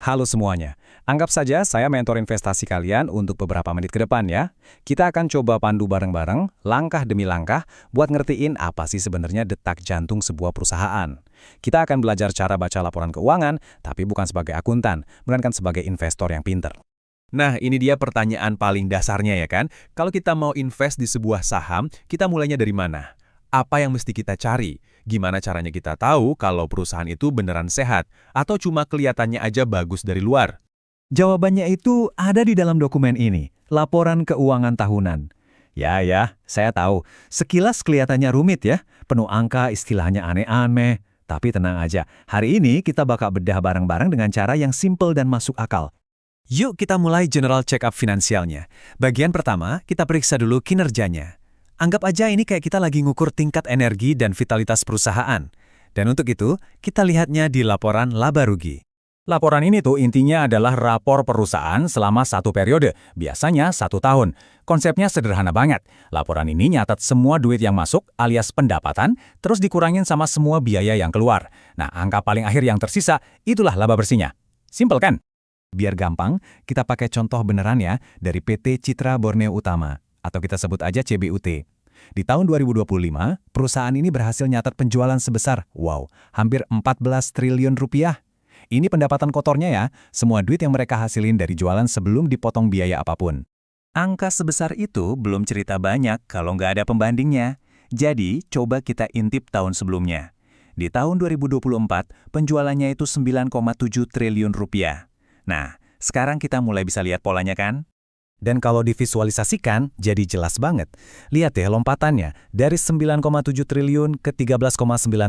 Halo semuanya, anggap saja saya mentor investasi kalian untuk beberapa menit ke depan ya. Kita akan coba pandu bareng-bareng, langkah demi langkah, buat ngertiin apa sih sebenarnya detak jantung sebuah perusahaan. Kita akan belajar cara baca laporan keuangan, tapi bukan sebagai akuntan, melainkan sebagai investor yang pinter. Nah, ini dia pertanyaan paling dasarnya ya kan? Kalau kita mau invest di sebuah saham, kita mulainya dari mana? Apa yang mesti kita cari? Gimana caranya kita tahu kalau perusahaan itu beneran sehat? Atau cuma kelihatannya aja bagus dari luar? Jawabannya itu ada di dalam dokumen ini, laporan keuangan tahunan. Ya, saya tahu. Sekilas kelihatannya rumit ya, penuh angka, istilahnya aneh-aneh. Tapi tenang aja, hari ini kita bakal bedah bareng-bareng dengan cara yang simple dan masuk akal. Yuk kita mulai general check-up finansialnya. Bagian pertama, kita periksa dulu kinerjanya. Anggap aja ini kayak kita lagi ngukur tingkat energi dan vitalitas perusahaan. Dan untuk itu, kita lihatnya di laporan laba rugi. Laporan ini tuh intinya adalah rapor perusahaan selama satu periode, biasanya 1 tahun. Konsepnya sederhana banget. Laporan ini nyatat semua duit yang masuk alias pendapatan, terus dikurangin sama semua biaya yang keluar. Nah, angka paling akhir yang tersisa, itulah laba bersihnya. Simpel kan? Biar gampang, kita pakai contoh beneran ya dari PT Citra Borneo Utama, atau kita sebut aja CBUT. Di tahun 2025, perusahaan ini berhasil nyatat penjualan sebesar, hampir 14 triliun rupiah. Ini pendapatan kotornya ya, semua duit yang mereka hasilin dari jualan sebelum dipotong biaya apapun. Angka sebesar itu belum cerita banyak kalau nggak ada pembandingnya. Jadi, coba kita intip tahun sebelumnya. Di tahun 2024, penjualannya itu 9,7 triliun rupiah. Nah, sekarang kita mulai bisa lihat polanya kan? Dan kalau divisualisasikan, jadi jelas banget. Lihat ya lompatannya, dari 9,7 triliun ke 13,9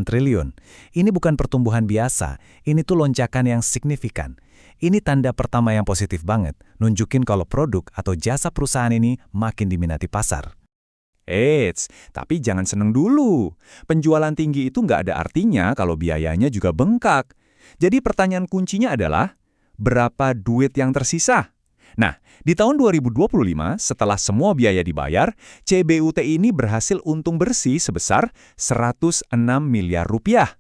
triliun. Ini bukan pertumbuhan biasa, ini tuh lonjakan yang signifikan. Ini tanda pertama yang positif banget, nunjukin kalau produk atau jasa perusahaan ini makin diminati pasar. Eits, tapi jangan seneng dulu. Penjualan tinggi itu nggak ada artinya kalau biayanya juga bengkak. Jadi pertanyaan kuncinya adalah, berapa duit yang tersisa? Nah, di tahun 2025, setelah semua biaya dibayar, CBUT ini berhasil untung bersih sebesar 106 miliar rupiah.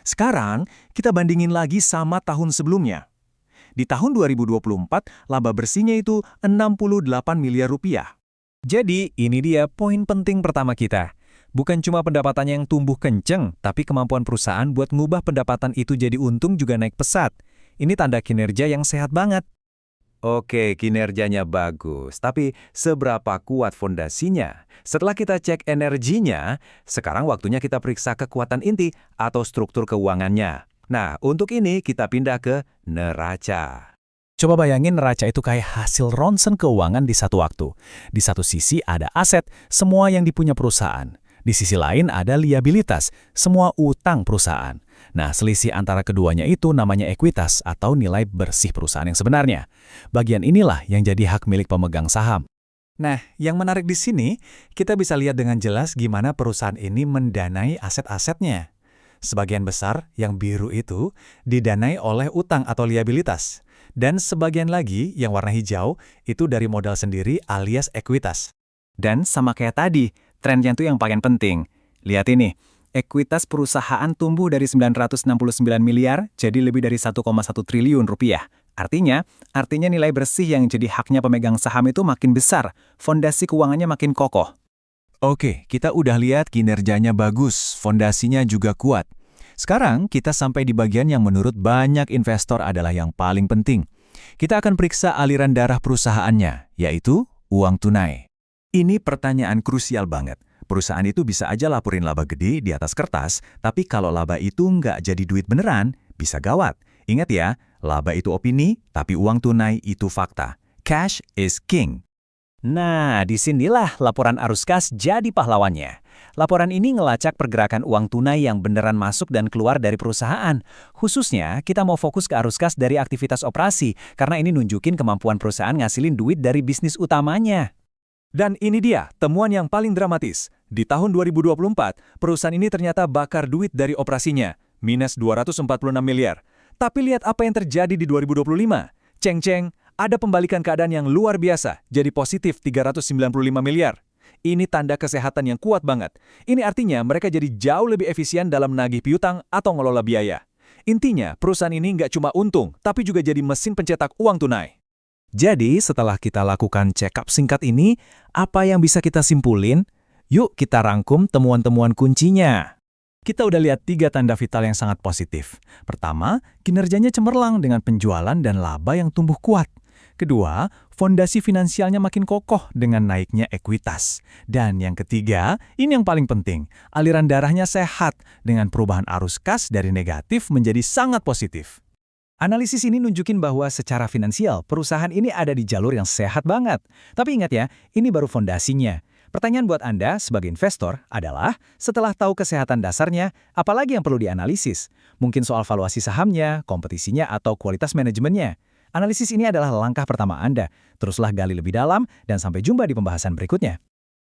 Sekarang, kita bandingin lagi sama tahun sebelumnya. Di tahun 2024, laba bersihnya itu 68 miliar rupiah. Jadi, ini dia poin penting pertama kita. Bukan cuma pendapatannya yang tumbuh kenceng, tapi kemampuan perusahaan buat ngubah pendapatan itu jadi untung juga naik pesat. Ini tanda kinerja yang sehat banget. Oke, kinerjanya bagus, tapi seberapa kuat fondasinya? Setelah kita cek energinya, sekarang waktunya kita periksa kekuatan inti atau struktur keuangannya. Nah, untuk ini kita pindah ke neraca. Coba bayangin neraca itu kayak hasil ronsen keuangan di satu waktu. Di satu sisi ada aset, semua yang dipunya perusahaan. Di sisi lain ada liabilitas, semua utang perusahaan. Nah, selisih antara keduanya itu namanya ekuitas atau nilai bersih perusahaan yang sebenarnya. Bagian inilah yang jadi hak milik pemegang saham. Nah, yang menarik di sini, kita bisa lihat dengan jelas gimana perusahaan ini mendanai aset-asetnya. Sebagian besar, yang biru itu, didanai oleh utang atau liabilitas. Dan sebagian lagi, yang warna hijau, itu dari modal sendiri alias ekuitas. Dan sama kayak tadi, trennya itu yang paling penting. Lihat ini. Ekuitas perusahaan tumbuh dari 969 miliar jadi lebih dari 1,1 triliun rupiah. Artinya nilai bersih yang jadi haknya pemegang saham itu makin besar, fondasi keuangannya makin kokoh. Oke, kita udah lihat kinerjanya bagus, fondasinya juga kuat. Sekarang kita sampai di bagian yang menurut banyak investor adalah yang paling penting. Kita akan periksa aliran darah perusahaannya, yaitu uang tunai. Ini pertanyaan krusial banget. Perusahaan itu bisa aja laporin laba gede di atas kertas, tapi kalau laba itu nggak jadi duit beneran, bisa gawat. Ingat ya, laba itu opini, tapi uang tunai itu fakta. Cash is king. Nah, disinilah laporan arus kas jadi pahlawannya. Laporan ini ngelacak pergerakan uang tunai yang beneran masuk dan keluar dari perusahaan. Khususnya, kita mau fokus ke arus kas dari aktivitas operasi, karena ini nunjukin kemampuan perusahaan ngasilin duit dari bisnis utamanya. Dan ini dia, temuan yang paling dramatis. Di tahun 2024, perusahaan ini ternyata bakar duit dari operasinya, minus 246 miliar. Tapi lihat apa yang terjadi di 2025. Ceng-ceng, ada pembalikan keadaan yang luar biasa, jadi positif 395 miliar. Ini tanda kesehatan yang kuat banget. Ini artinya mereka jadi jauh lebih efisien dalam menagih piutang atau ngelola biaya. Intinya, perusahaan ini nggak cuma untung, tapi juga jadi mesin pencetak uang tunai. Jadi, setelah kita lakukan check-up singkat ini, apa yang bisa kita simpulin? Yuk kita rangkum temuan-temuan kuncinya. Kita udah lihat 3 tanda vital yang sangat positif. Pertama, kinerjanya cemerlang dengan penjualan dan laba yang tumbuh kuat. Kedua, fondasi finansialnya makin kokoh dengan naiknya ekuitas. Dan yang ketiga, ini yang paling penting, aliran darahnya sehat dengan perubahan arus kas dari negatif menjadi sangat positif. Analisis ini nunjukin bahwa secara finansial, perusahaan ini ada di jalur yang sehat banget. Tapi ingat ya, ini baru fondasinya. Pertanyaan buat Anda sebagai investor adalah, setelah tahu kesehatan dasarnya, apalagi yang perlu dianalisis? Mungkin soal valuasi sahamnya, kompetisinya, atau kualitas manajemennya. Analisis ini adalah langkah pertama Anda. Teruslah gali lebih dalam, dan sampai jumpa di pembahasan berikutnya.